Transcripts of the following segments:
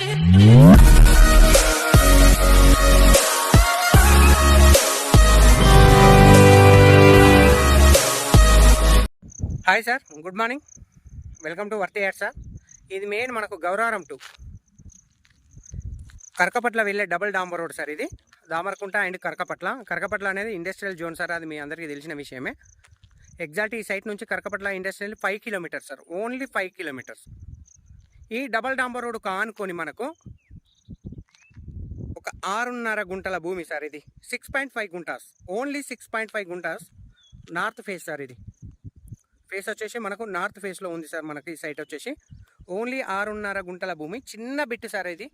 Hi sir, good morning. Welcome to worthy ad sir. ఇది main మనకు Gowraram to Karakapatla వెళ్ళే double డాంబర్ road sir. ఇది Damarakunta and Karakapatla అనేది ఇండస్ట్రియల్ జోన్ సార్. అది మీ అందరికీ తెలిసిన విషయమే. ఎగ్జాక్ట్ ఈ సైట్ నుంచి Karakapatla industrial 5 kilometres sir, only 5 kilometres. ఈ డబల్ డాంబర్ రోడ్ కానుకొని మనకు ఒక 6.5 గుంటల భూమి సార్. ఇది 6.5 గుంటాస్, ఓన్లీ 6.5 గుంటాస్ నార్త్ ఫేస్ సార్. ఇది ఫేస్ వచ్చేసి మనకు నార్త్ ఫేస్లో ఉంది సార్. మనకి ఈ సైట్ వచ్చేసి ఓన్లీ 6.5 గుంటల భూమి. చిన్న బిట్ సార్. ఇది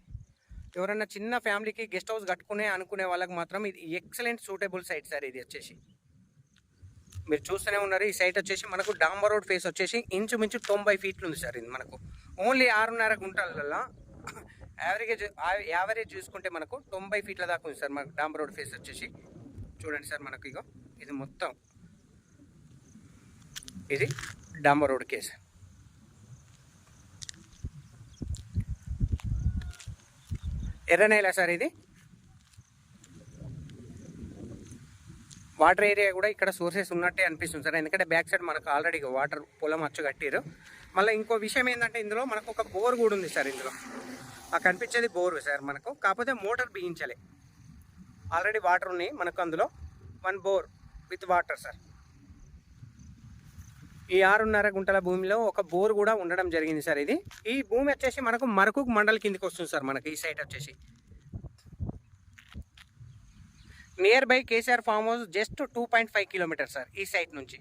ఎవరన్నా చిన్న ఫ్యామిలీకి గెస్ట్ హౌస్ అనుకునే వాళ్ళకి మాత్రం ఇది ఎక్సలెంట్ సూటబుల్ సైట్ సార్. ఇది వచ్చేసి మీరు చూస్తూనే ఉన్నారు. ఈ సైట్ వచ్చేసి మనకు డాంబర్ రోడ్ ఫేస్ వచ్చేసి ఇంచుమించు 90 ఫీట్లు ఉంది సార్. ఇది మనకు ఓన్లీ 6.5 గుంటలలో యావరేజ్ చూసుకుంటే మనకు 90 ఫీట్ల దాకా ఉంది సార్. మనకు డాంబర్ రోడ్ ఫేస్ వచ్చేసి చూడండి సార్. మనకు ఇగో ఇది మొత్తం ఇది డాంబర్ రోడ్ కేసు. ఎర్రనేల సార్. ఇది వాటర్ ఏరియా కూడా ఇక్కడ సోర్సెస్ ఉన్నట్టే అనిపిస్తుంది సార్. ఎందుకంటే బ్యాక్ సైడ్ మనకు ఆల్రెడీ వాటర్ పొలం అచ్చు కట్టారు. మళ్ళీ ఇంకో విషయం ఏంటంటే ఇందులో మనకు ఒక బోర్ కూడా ఉంది సార్. ఇందులో ఆ కనిపించేది బోర్ సార్ మనకు. కాకపోతే మోటార్ బిగించలే, ఆల్రెడీ వాటర్ ఉన్నాయి మనకు. అందులో 1 బోర్ విత్ వాటర్ సార్. ఈ 6.5 గుంటల భూమిలో ఒక బోర్ కూడా ఉండడం జరిగింది సార్. ఇది ఈ భూమి వచ్చేసి మనకు మరకు మండల్ కిందికి వస్తుంది సార్. మనకి ఈ సైట్ వచ్చేసి near by KCR farm house just 2.5 kilometre sir ఈ సైట్ నుంచి.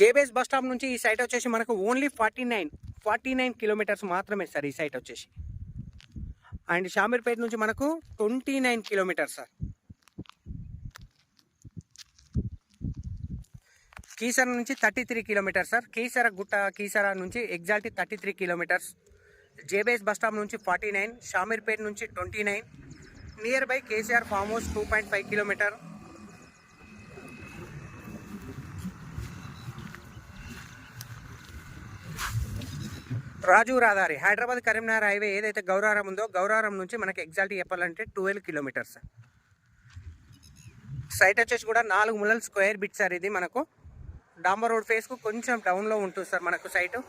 జేబీఎస్ బస్ స్టాప్ నుంచి ఈ సైట్ వచ్చేసి మనకు ఓన్లీ 49 కిలోమీటర్స్ మాత్రమే సార్ ఈ సైట్ వచ్చేసి. అండ్ షామీర్పేట నుంచి మనకు 29 కిలోమీటర్స్ సార్. కీసర నుంచి 33 కిలోమీటర్స్ సార్. కీసర నుంచి ఎగ్జాక్ట్ 33 కిలోమీటర్స్. జేబీఎస్ బస్ స్టాప్ నుంచి 49, షామీర్పేట నుంచి 29, near by KCR farm house 2.5 kilometre. Rajiv Rahadari Hyderabad Karimnagar highway ఏదైతే గౌరారం ఉందో, గౌరారం నుంచి మనకి ఎగ్జాక్ట్ చెప్పాలంటే 12 కిలోమీటర్స్. సైట్ వచ్చేసి కూడా 4 మూలల స్క్వేర్ బిట్ సార్. ఇది మనకు డాంబర్ రోడ్ ఫేస్కు కొంచెం డౌన్లో ఉంటుంది సార్ మనకు సైటు.